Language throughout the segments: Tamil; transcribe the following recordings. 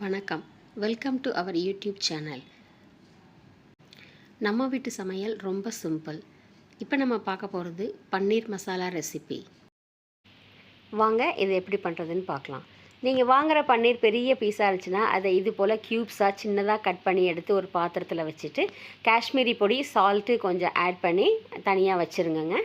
வணக்கம். Welcome to our YouTube channel. நம்ம வீட்டு சமையல் ரொம்ப சிம்பிள். இப்போ நம்ம பார்க்க போகிறது பன்னீர் மசாலா ரெசிபி. வாங்க இதை எப்படி பண்ணுறதுன்னு பார்க்கலாம். நீங்கள் வாங்குகிற பன்னீர் பெரிய பீஸாக இருந்துச்சுன்னா அதை இது போல் க்யூப்ஸாக சின்னதாக கட் பண்ணி எடுத்து ஒரு பாத்திரத்தில் வச்சுட்டு காஷ்மீரி பொடி, சால்ட்டு கொஞ்சம் ஆட் பண்ணி தனியாக வச்சுருங்கங்க.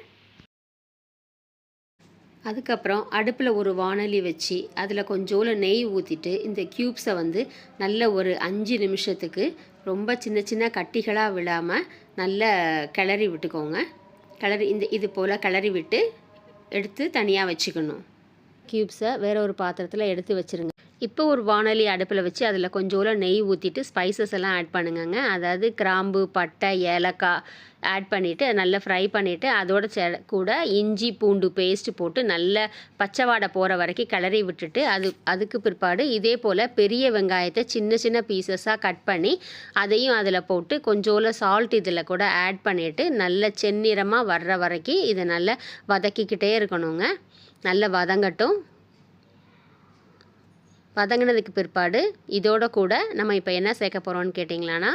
அதுக்கப்புறம் அடுப்பில் ஒரு வாணலி வச்சு அதில் கொஞ்சோல நெய் ஊற்றிட்டு இந்த க்யூப்ஸை நல்ல ஒரு 5 நிமிஷத்துக்கு ரொம்ப சின்ன சின்ன கட்டிகளாக விடாமல் நல்ல கிளறி விட்டுக்கோங்க. இது போல் கிளறி விட்டு எடுத்து தனியாக வச்சுக்கணும். க்யூப்ஸை வேறு ஒரு பாத்திரத்தில் எடுத்து வச்சுருங்க. இப்போ ஒரு வாணலி அடுப்பில் வச்சு அதில் கொஞ்சோல நெய் ஊற்றிட்டு ஸ்பைசஸ் எல்லாம் ஆட் பண்ணுங்கங்க. அதாவது கிராம்பு, பட்டை, ஏலக்காய் ஆட் பண்ணிவிட்டு நல்லா ஃப்ரை பண்ணிவிட்டு அதோட கூட இஞ்சி பூண்டு பேஸ்ட்டு போட்டு நல்ல பச்சை வாடை போகிற வரைக்கும் கிளறி விட்டுட்டு அதுக்கு பிற்பாடு இதே போல் பெரிய வெங்காயத்தை சின்ன சின்ன பீசஸாக கட் பண்ணி அதையும் அதில் போட்டு கொஞ்சோல சால்ட் இதில் கூட ஆட் பண்ணிவிட்டு நல்ல செந்நிறமாக வர்ற வரைக்கும் இதை நல்லா வதக்கிக்கிட்டே இருக்கணுங்க. நல்லா வதங்கட்டும். வதங்கினதுக்கு பிற்பாடு இதோட கூட நம்ம இப்போ என்ன சேர்க்க போகிறோம்னு கேட்டிங்களான்னா,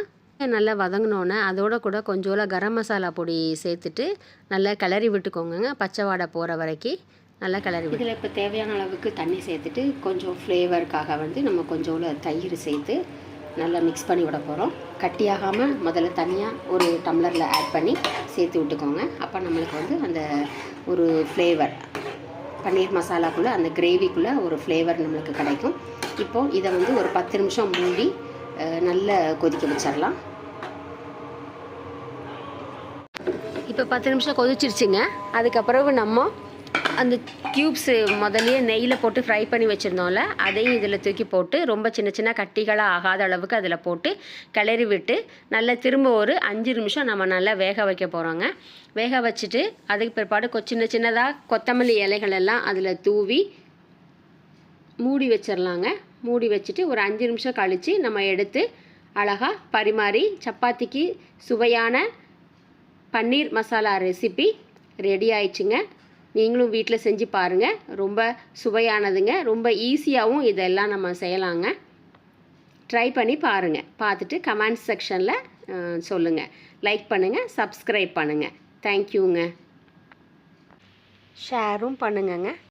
நல்லா வதங்கினோன்னே அதோட கூட கொஞ்சோல கரம் மசாலா பொடி சேர்த்துட்டு நல்லா கிளறி விட்டுக்கோங்க. பச்சை வாடை போகிற வரைக்கும் நல்லா கிளறி விட்டு இதில் இப்போ தேவையான அளவுக்கு தண்ணி சேர்த்துட்டு கொஞ்சம் ஃப்ளேவருக்காக நம்ம கொஞ்சோல தயிர் சேர்த்து நல்லா மிக்ஸ் பண்ணி விட போகிறோம். கட்டியாகாமல் முதல்ல தனியாக ஒரு டம்ளரில் ஆட் பண்ணி சேர்த்து விட்டுக்கோங்க. அப்போ நம்மளுக்கு அந்த ஒரு ஃப்ளேவர் பன்னீர் மசாலாக்குள்ளே அந்த கிரேவிக்குள்ளே ஒரு ஃப்ளேவர் நம்மளுக்கு கிடைக்கும். இப்போது இதை ஒரு 10 நிமிஷம் மூடி நல்லா கொதிக்க வச்சிடலாம். இப்போ 10 நிமிஷம் கொதிச்சிருச்சுங்க. அதுக்கப்புறம் நம்ம அந்த க்யூப்ஸு முதல்லையே நெய்யில் போட்டு ஃப்ரை பண்ணி வச்சுருந்தோம்ல, அதையும் இதில் தூக்கி போட்டு ரொம்ப சின்ன சின்ன கட்டிகளாக ஆகாத அளவுக்கு அதில் போட்டு கிளறி விட்டு நல்லா திரும்ப ஒரு 5 நிமிஷம் நம்ம நல்லா வேக வைக்க போகிறோங்க. வேக வச்சுட்டு அதுக்கு பிற்பாடு சின்ன சின்னதாக கொத்தமல்லி இலைகள் எல்லாம் அதில் தூவி மூடி வச்சிடலாங்க. மூடி வச்சுட்டு ஒரு 5 நிமிஷம் கழித்து நம்ம எடுத்து அழகாக பரிமாறி சப்பாத்திக்கு சுவையான பன்னீர் மசாலா ரெசிபி ரெடி ஆயிடுச்சுங்க. நீங்களும் வீட்டில் செஞ்சு பாருங்கள். ரொம்ப சுவையானதுங்க. ரொம்ப ஈஸியாகவும் இதெல்லாம் நம்ம செய்யலாங்க. ட்ரை பண்ணி பாருங்கள். பார்த்துட்டு கமெண்ட் செக்ஷனில் சொல்லுங்கள். லைக் பண்ணுங்கள், சப்ஸ்கிரைப் பண்ணுங்கள். தேங்க்யூங்க. ஷேரும் பண்ணுங்கங்க.